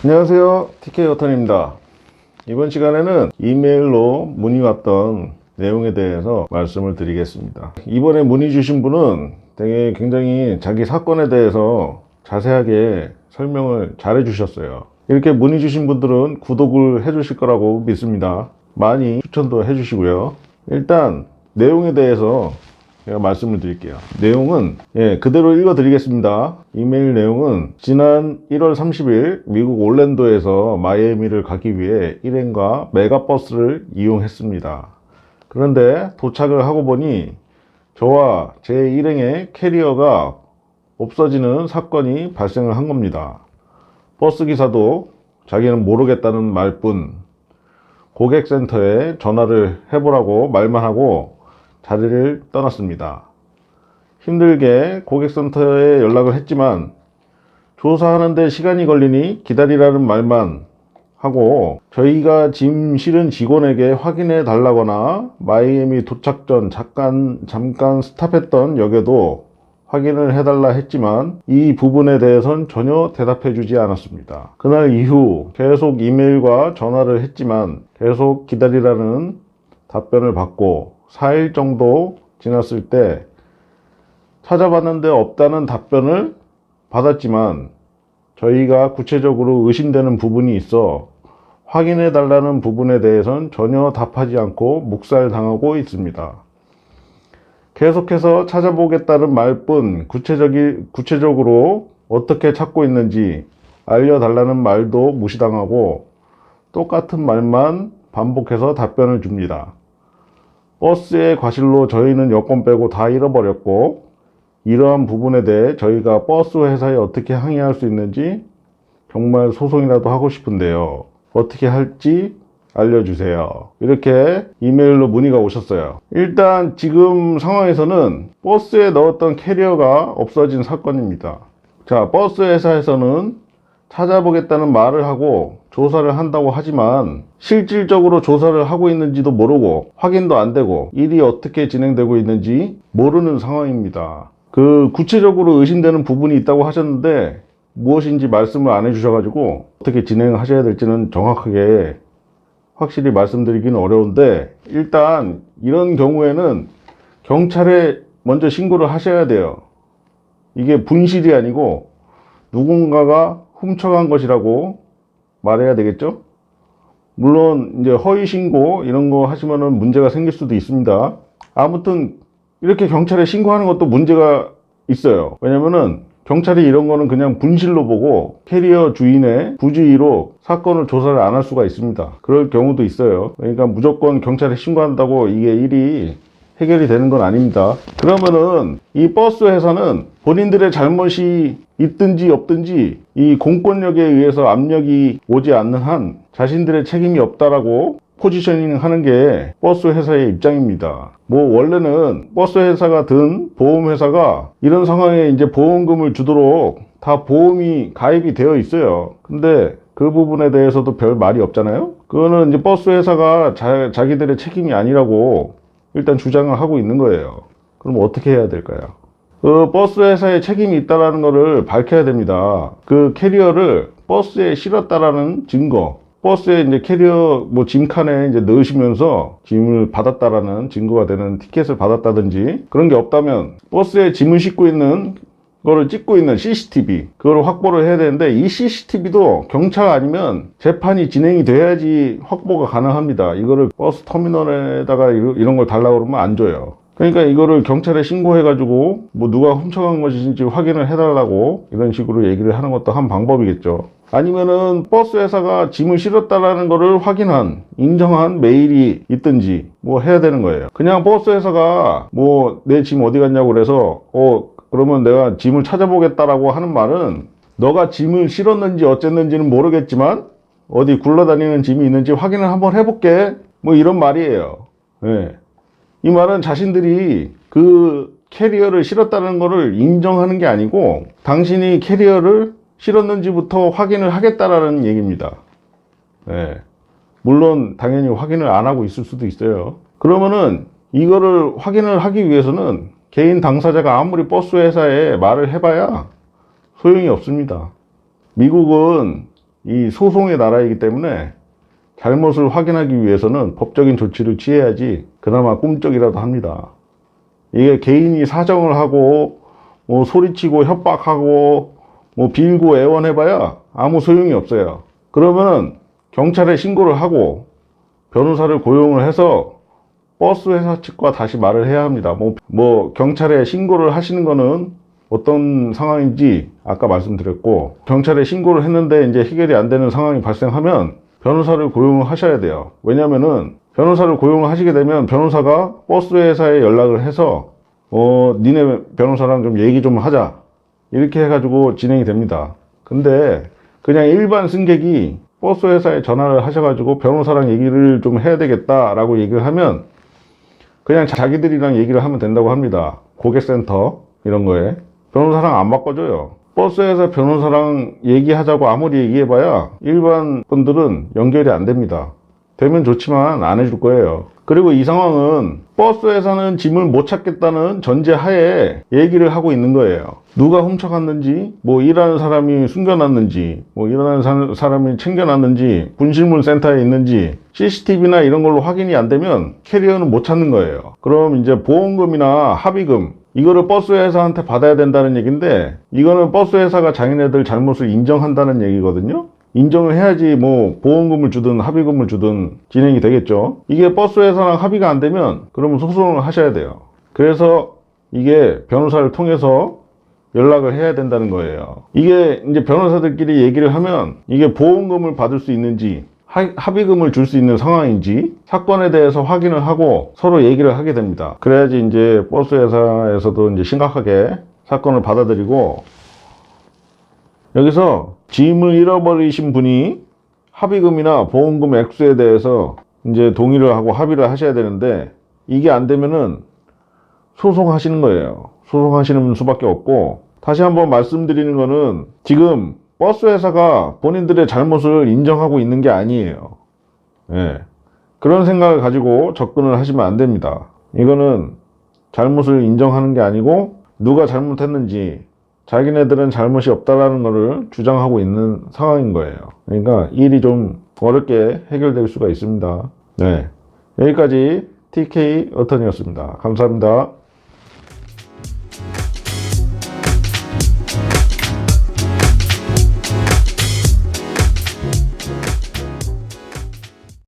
안녕하세요, TK 어턴입니다. 이번 시간에는 이메일로 문의 왔던 내용에 대해서 말씀을 드리겠습니다. 이번에 문의 주신 분은 되게 굉장히 자기 사건에 대해서 자세하게 설명을 잘 해주셨어요. 이렇게 문의 주신 분들은 구독을 해주실 거라고 믿습니다. 많이 추천도 해주시고요. 일단 내용에 대해서 제가 말씀을 드릴게요. 내용은 그대로 읽어 드리겠습니다. 이메일 내용은 지난 1월 30일 미국 올랜도에서 마이애미를 가기 위해 일행과 메가버스를 이용했습니다. 그런데 도착을 하고 보니 저와 제 일행의 캐리어가 없어지는 사건이 발생을 한 겁니다. 버스기사도 자기는 모르겠다는 말뿐 고객센터에 전화를 해보라고 말만 하고 자리를 떠났습니다. 힘들게 고객센터에 연락을 했지만 조사하는데 시간이 걸리니 기다리라는 말만 하고 저희가 짐 실은 직원에게 확인해 달라거나 마이애미 도착 전 잠깐 스탑했던 역에도 확인을 해달라 했지만 이 부분에 대해선 전혀 대답해 주지 않았습니다. 그날 이후 계속 이메일과 전화를 했지만 계속 기다리라는 답변을 받고 4일 정도 지났을 때 찾아봤는데 없다는 답변을 받았지만 저희가 구체적으로 의심되는 부분이 있어 확인해 달라는 부분에 대해선 전혀 답하지 않고 묵살당하고 있습니다. 계속해서 찾아보겠다는 말뿐 구체적으로 어떻게 찾고 있는지 알려달라는 말도 무시당하고 똑같은 말만 반복해서 답변을 줍니다. 버스의 과실로 저희는 여권 빼고 다 잃어버렸고 이러한 부분에 대해 저희가 버스 회사에 어떻게 항의할 수 있는지 정말 소송이라도 하고 싶은데요. 어떻게 할지 알려주세요. 이렇게 이메일로 문의가 오셨어요. 일단 지금 상황에서는 버스에 넣었던 캐리어가 없어진 사건입니다. 자, 버스 회사에서는 찾아보겠다는 말을 하고 조사를 한다고 하지만 실질적으로 조사를 하고 있는지도 모르고 확인도 안 되고 일이 어떻게 진행되고 있는지 모르는 상황입니다. 구체적으로 의심되는 부분이 있다고 하셨는데 무엇인지 말씀을 안 해주셔가지고 어떻게 진행하셔야 될지는 정확하게 확실히 말씀드리기는 어려운데 일단 이런 경우에는 경찰에 먼저 신고를 하셔야 돼요. 이게 분실이 아니고 누군가가 훔쳐간 것이라고 말해야 되겠죠? 물론 이제 허위 신고 이런 거 하시면은 문제가 생길 수도 있습니다. 아무튼 이렇게 경찰에 신고하는 것도 문제가 있어요. 왜냐면은 경찰이 이런 거는 그냥 분실로 보고 캐리어 주인의 부주의로 사건을 조사를 안 할 수가 있습니다. 그럴 경우도 있어요. 그러니까 무조건 경찰에 신고한다고 이게 일이 해결이 되는 건 아닙니다. 그러면은 이 버스 회사는 본인들의 잘못이 있든지 없든지 이 공권력에 의해서 압력이 오지 않는 한 자신들의 책임이 없다라고 포지셔닝 하는 게 버스 회사의 입장입니다. 뭐 원래는 버스 회사가 든 보험회사가 이런 상황에 이제 보험금을 주도록 다 보험이 가입이 되어 있어요. 근데 그 부분에 대해서도 별 말이 없잖아요. 그거는 이제 버스 회사가 자기들의 책임이 아니라고 일단 주장을 하고 있는 거예요. 그럼 어떻게 해야 될까요? 버스 회사에 책임이 있다는 거를 밝혀야 됩니다. 그 캐리어를 버스에 실었다라는 증거, 버스에 이제 캐리어 짐칸에 이제 넣으시면서 짐을 받았다라는 증거가 되는 티켓을 받았다든지 그런 게 없다면 버스에 짐을 싣고 있는 거를 찍고 있는 CCTV 그걸 확보를 해야 되는데 이 CCTV도 경찰 아니면 재판이 진행이 돼야지 확보가 가능합니다. 이거를 버스 터미널에다가 이런 걸 달라고 그러면 안 줘요. 그러니까 이거를 경찰에 신고해가지고 누가 훔쳐간 것인지 확인을 해달라고 이런 식으로 얘기를 하는 것도 한 방법이겠죠. 아니면은 버스 회사가 짐을 실었다라는 거를 인정한 메일이 있든지 해야 되는 거예요. 그냥 버스 회사가 내 짐 어디 갔냐고 그래서 그러면 내가 짐을 찾아보겠다라고 하는 말은 너가 짐을 실었는지 어쨌는지는 모르겠지만 어디 굴러다니는 짐이 있는지 확인을 한번 해볼게 이런 말이에요. 네. 이 말은 자신들이 그 캐리어를 실었다는 거를 인정하는 게 아니고 당신이 캐리어를 실었는지부터 확인을 하겠다라는 얘기입니다. 네. 물론 당연히 확인을 안 하고 있을 수도 있어요. 그러면은 이거를 확인을 하기 위해서는 개인 당사자가 아무리 버스 회사에 말을 해봐야 소용이 없습니다. 미국은 이 소송의 나라이기 때문에 잘못을 확인하기 위해서는 법적인 조치를 취해야지 그나마 꿈쩍이라도 합니다. 이게 개인이 사정을 하고 뭐 소리치고 협박하고 뭐 빌고 애원해봐야 아무 소용이 없어요. 그러면 경찰에 신고를 하고 변호사를 고용을 해서 버스 회사 측과 다시 말을 해야 합니다. 뭐 경찰에 신고를 하시는 거는 어떤 상황인지 아까 말씀드렸고, 경찰에 신고를 했는데 이제 해결이 안 되는 상황이 발생하면 변호사를 고용을 하셔야 돼요. 왜냐면은 변호사를 고용을 하시게 되면 변호사가 버스 회사에 연락을 해서 니네 변호사랑 좀 얘기 좀 하자, 이렇게 해가지고 진행이 됩니다. 근데 그냥 일반 승객이 버스 회사에 전화를 하셔가지고 변호사랑 얘기를 좀 해야 되겠다라고 얘기를 하면 그냥 자기들이랑 얘기를 하면 된다고 합니다. 고객센터 이런 거에 변호사랑 안 바꿔줘요. 버스에서 변호사랑 얘기하자고 아무리 얘기해봐야 일반 분들은 연결이 안 됩니다. 되면 좋지만 안 해줄 거예요. 그리고 이 상황은 버스에서는 짐을 못 찾겠다는 전제하에 얘기를 하고 있는 거예요. 누가 훔쳐갔는지, 뭐 일하는 사람이 숨겨놨는지, 뭐 일하는 사람이 챙겨놨는지, 분실물 센터에 있는지 CCTV나 이런 걸로 확인이 안 되면 캐리어는 못 찾는 거예요. 그럼 이제 보험금이나 합의금, 이거를 버스 회사한테 받아야 된다는 얘기인데, 이거는 버스 회사가 자기네들 잘못을 인정한다는 얘기거든요. 인정을 해야지 뭐 보험금을 주든 합의금을 주든 진행이 되겠죠. 이게 버스 회사랑 합의가 안 되면 그러면 소송을 하셔야 돼요. 그래서 이게 변호사를 통해서 연락을 해야 된다는 거예요. 이게 이제 변호사들끼리 얘기를 하면 이게 보험금을 받을 수 있는지 합의금을 줄 수 있는 상황인지 사건에 대해서 확인을 하고 서로 얘기를 하게 됩니다. 그래야지 이제 버스 회사에서도 이제 심각하게 사건을 받아들이고, 여기서 짐을 잃어버리신 분이 합의금이나 보험금 액수에 대해서 이제 동의를 하고 합의를 하셔야 되는데, 이게 안 되면은 소송하시는 거예요. 소송하시는 수밖에 없고, 다시 한번 말씀드리는 거는 지금 버스 회사가 본인들의 잘못을 인정하고 있는 게 아니에요. 예. 그런 생각을 가지고 접근을 하시면 안 됩니다. 이거는 잘못을 인정하는 게 아니고 누가 잘못했는지 자기네들은 잘못이 없다라는 것을 주장하고 있는 상황인 거예요. 그러니까 일이 좀 어렵게 해결될 수가 있습니다. 네. 여기까지 TK 어턴이었습니다. 감사합니다.